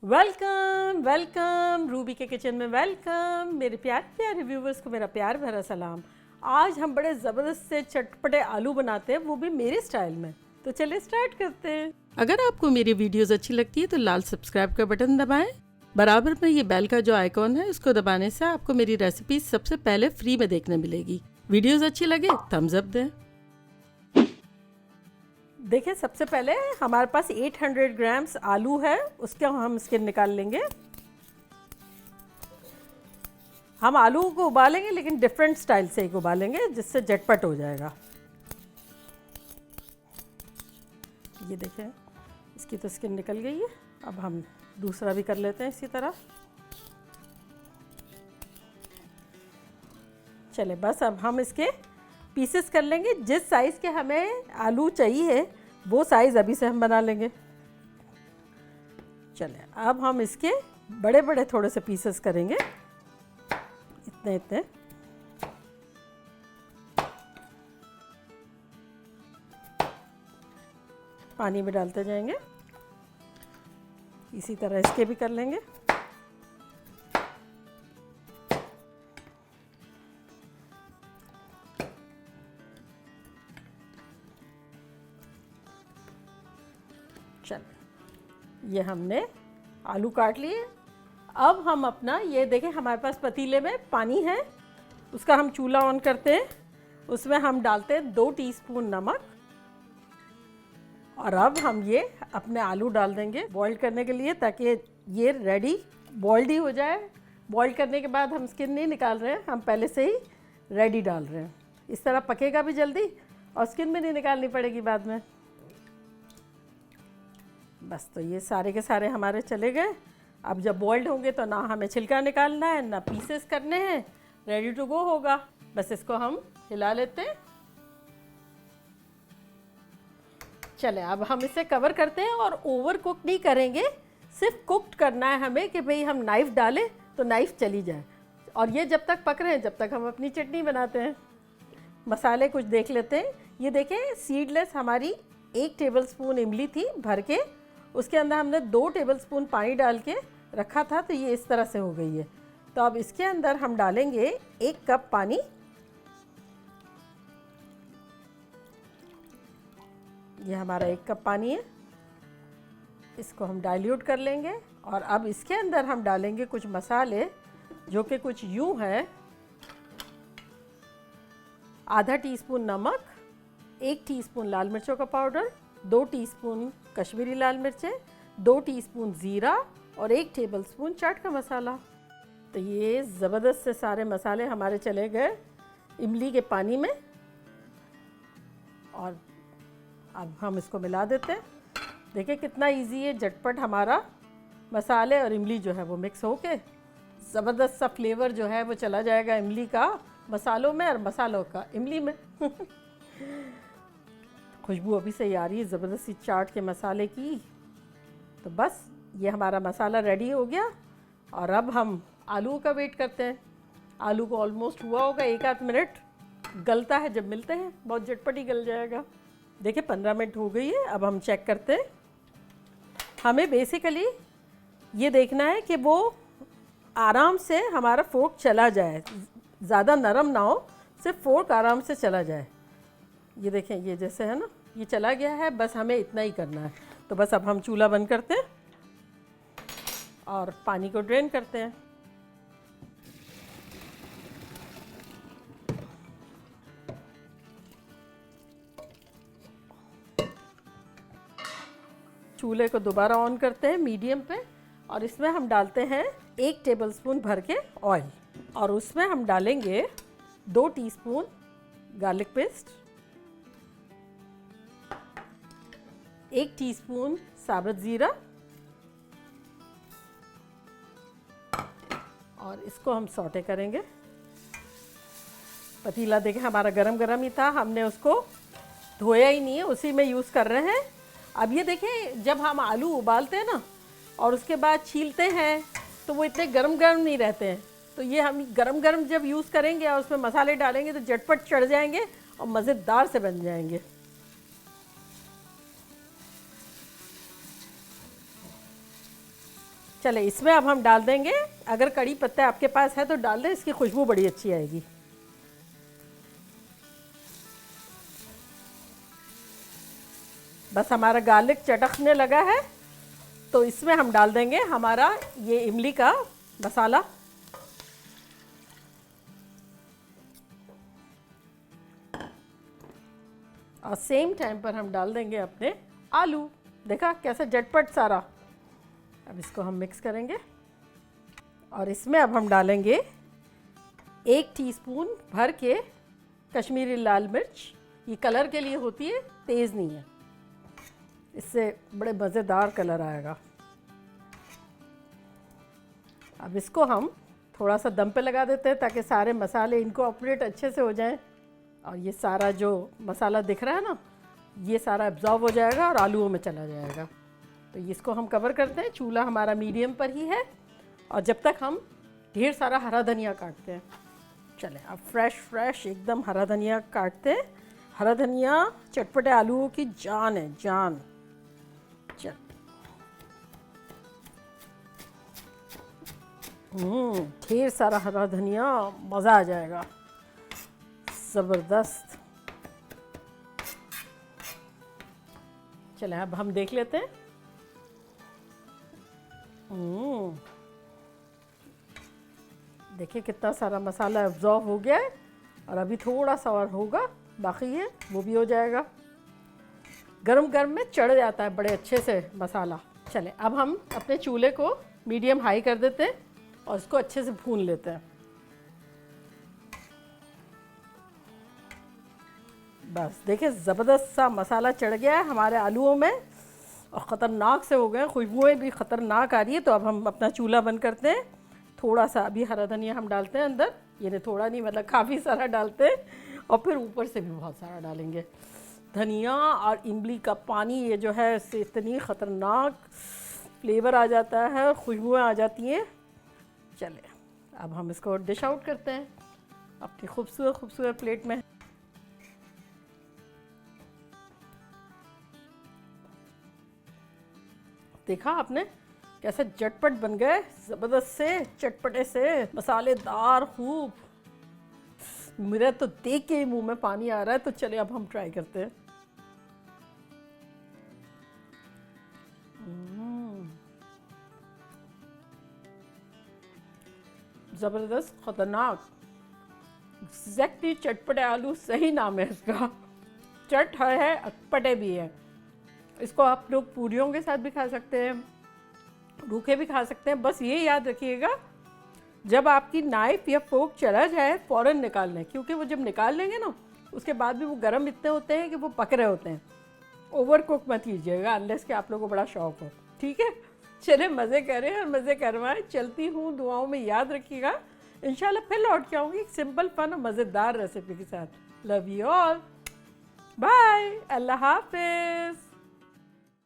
Welcome welcome Ruby के kitchen में welcome. मेरे प्यारे प्यारे व्यूवर्स को मेरा प्यार भरा सलाम। आज हम बड़े ज़बरदस्त से चटपटे आलू बनाते हैं, वो भी मेरे स्टाइल में। तो चलिए स्टार्ट करते हैं। अगर आपको मेरी वीडियोस अच्छी लगती है तो लाल सब्सक्राइब का बटन दबाएं। बराबर में ये बेल का जो आइकॉन है उसको दबाने से आपको मेरी रेसिपी सबसे पहले फ्री में देखने मिलेगी। वीडियोस अच्छी लगे थम्स अप दें। देखिए, सबसे पहले हमारे पास 800 ग्राम्स आलू है, उसके हम स्किन निकाल लेंगे। हम आलू को उबालेंगे लेकिन डिफरेंट स्टाइल से ही उबालेंगे जिससे झटपट हो जाएगा। ये देखें, इसकी तो स्किन निकल गई है। अब हम दूसरा भी कर लेते हैं इसी तरह। चले बस अब हम इसके पीसेस कर लेंगे। जिस साइज़ के हमें आलू चाहिए वो साइज़ अभी से हम बना लेंगे। चले अब हम इसके बड़े बड़े थोड़े से पीसेस करेंगे, इतने इतने। पानी में डालते जाएंगे। इसी तरह इसके भी कर लेंगे। चलो, ये हमने आलू काट लिए। अब हम अपना ये देखें, हमारे पास पतीले में पानी है, उसका हम चूल्हा ऑन करते हैं। उसमें हम डालते हैं 2 टीस्पून नमक। और अब हम ये अपने आलू डाल देंगे बॉईल करने के लिए, ताकि ये रेडी बॉइल्ड ही हो जाए। बॉईल करने के बाद हम स्किन नहीं निकाल रहे हैं, हम पहले से ही रेडी डाल रहे हैं। इस तरह पकेगा भी जल्दी और स्किन भी नहीं निकालनी पड़ेगी बाद में। बस, तो ये सारे के सारे हमारे चले गए। अब जब बॉइल्ड होंगे तो ना हमें छिलका निकालना है ना पीसेस करने हैं, रेडी टू गो होगा। बस इसको हम हिला लेते हैं। चले अब हम इसे कवर करते हैं और ओवर कुक नहीं करेंगे, सिर्फ कुक्ड करना है हमें कि भाई हम नाइफ़ डालें तो नाइफ़ चली जाए। और ये जब तक पक रहे हैं जब तक हम अपनी चटनी बनाते हैं। मसाले कुछ देख लेते हैं। ये देखें, सीडलेस हमारी 1 टेबलस्पून इमली थी भर के, उसके अंदर हमने 2 टेबलस्पून पानी डाल के रखा था, तो ये इस तरह से हो गई है। तो अब इसके अंदर हम डालेंगे 1 कप पानी। ये हमारा 1 कप पानी है, इसको हम डाइल्यूट कर लेंगे। और अब इसके अंदर हम डालेंगे कुछ मसाले जो कि कुछ यूँ है। आधा टीस्पून नमक, 1 टीस्पून लाल मिर्चों का पाउडर, 2 टीस्पून कश्मीरी लाल मिर्चें, 2 टीस्पून ज़ीरा और 1 टेबलस्पून चाट का मसाला। तो ये ज़बरदस्त से सारे मसाले हमारे चले गए इमली के पानी में। और अब हम इसको मिला देते हैं। देखिए कितना इजी है, झटपट हमारा मसाले और इमली जो है वो मिक्स होके ज़बरदस्त सा फ्लेवर जो है वो चला जाएगा इमली का मसालों में और मसालों का इमली में। खुशबू अभी से ही आ रही है ज़बरदस्त सी चाट के मसाले की। तो बस ये हमारा मसाला रेडी हो गया। और अब हम आलू का वेट करते हैं। आलू को ऑलमोस्ट हुआ होगा 1 आध मिनट, गलता है जब मिलते हैं, बहुत झटपट ही गल जाएगा। देखिए 15 मिनट हो गई है। अब हम चेक करते हैं। हमें बेसिकली ये देखना है कि वो आराम से हमारा फोर्क चला जाए, ज़्यादा नरम ना हो, सिर्फ फोर्क आराम से चला जाए। ये देखें, ये जैसे है ना, ये चला गया है, बस हमें इतना ही करना है। तो बस अब हम चूल्हा बंद करते हैं और पानी को ड्रेन करते हैं। चूल्हे को दोबारा ऑन करते हैं मीडियम पे, और इसमें हम डालते हैं 1 टेबलस्पून भर के ऑयल। और उसमें हम डालेंगे 2 टीस्पून गार्लिक पेस्ट, 1 टीस्पून साबुत ज़ीरा, और इसको हम सौटे करेंगे। पतीला देखें हमारा गरम गरम ही था, हमने उसको धोया ही नहीं है, उसी में यूज़ कर रहे हैं। अब ये देखें, जब हम आलू उबालते हैं ना और उसके बाद छीलते हैं तो वो इतने गरम गरम नहीं रहते हैं। तो ये हम गरम गरम जब यूज़ करेंगे और उसमें मसाले डालेंगे तो झटपट चढ़ जाएंगे और मज़ेदार से बन जाएंगे। चले इसमें अब हम डाल देंगे, अगर कड़ी पत्ता आपके पास है तो डाल दें, इसकी खुशबू बड़ी अच्छी आएगी। बस हमारा गार्लिक चटकने लगा है तो इसमें हम डाल देंगे हमारा ये इमली का मसाला। और सेम टाइम पर हम डाल देंगे अपने आलू। देखा कैसे झटपट सारा। अब इसको हम मिक्स करेंगे और इसमें अब हम डालेंगे 1 टीस्पून भर के कश्मीरी लाल मिर्च। ये कलर के लिए होती है, तेज़ नहीं है, इससे बड़े मज़ेदार कलर आएगा। अब इसको हम थोड़ा सा दम पे लगा देते हैं ताकि सारे मसाले इनकॉर्पोरेट अच्छे से हो जाएं और ये सारा जो मसाला दिख रहा है ना, ये सारा एब्जॉर्ब हो जाएगा और आलूओं में चला जाएगा। तो इसको हम कवर करते हैं, चूल्हा हमारा मीडियम पर ही है और जब तक हम ढेर सारा हरा धनिया काटते हैं। चलें अब फ्रेश एकदम हरा धनिया काटते हैं। हरा धनिया चटपटे आलूओं की जान है, जान। चल ढेर सारा हरा धनिया, मज़ा आ जाएगा, ज़बरदस्त। चलें अब हम देख लेते हैं। देखिए कितना सारा मसाला एब्जॉर्ब हो गया है और अभी थोड़ा सा और होगा, बाकी है वो भी हो जाएगा। गरम गरम में चढ़ जाता है बड़े अच्छे से मसाला। चलें अब हम अपने चूल्हे को मीडियम हाई कर देते हैं और इसको अच्छे से भून लेते हैं। बस देखिए ज़बरदस्त सा मसाला चढ़ गया है हमारे आलूओं में और ख़तरनाक से हो गए, खुशबुएँ भी ख़तरनाक आ रही है। तो अब हम अपना चूल्हा बंद करते हैं। थोड़ा सा अभी हरा धनिया हम डालते हैं अंदर, ये थोड़ा नहीं मतलब काफ़ी सारा डालते हैं और फिर ऊपर से भी बहुत सारा डालेंगे। धनिया और इमली का पानी ये जो है इससे इतनी ख़तरनाक फ्लेवर आ जाता है, खुशबुएँ आ जाती हैं। चले अब हम इसको डिश आउट करते हैं अपनी खूबसूरत प्लेट में। देखा आपने कैसे झटपट बन गए, ज़बरदस्त से चटपटे से मसालेदार खूब। मेरा तो देख के ही मुंह में पानी आ रहा है। तो चले अब हम ट्राई करते हैं। ज़बरदस्त, ख़तरनाक, एग्जैक्टली चटपटे आलू सही नाम है इसका। चट है, अटपटे भी है। इसको आप लोग पूरियों के साथ भी खा सकते हैं, रूखे भी खा सकते हैं। बस ये याद रखिएगा जब आपकी नाइफ या फोक चला जाए फ़ौरन निकाल लें, क्योंकि वो जब निकाल लेंगे ना उसके बाद भी वो गर्म इतने होते हैं कि वो पक रहे होते हैं। ओवर कुक मत कीजिएगा अनलेस कि आप लोगों को बड़ा शौक हो। ठीक है, चले मज़े करें और मज़े करवाएं। चलती हूँ, दुआओं में याद रखिएगा। इंशाल्लाह फिर लौट के आऊँगी एक सिंपल फन और मज़ेदार रेसिपी के साथ। लव यू ऑल, बाय, अल्लाह हाफिज़।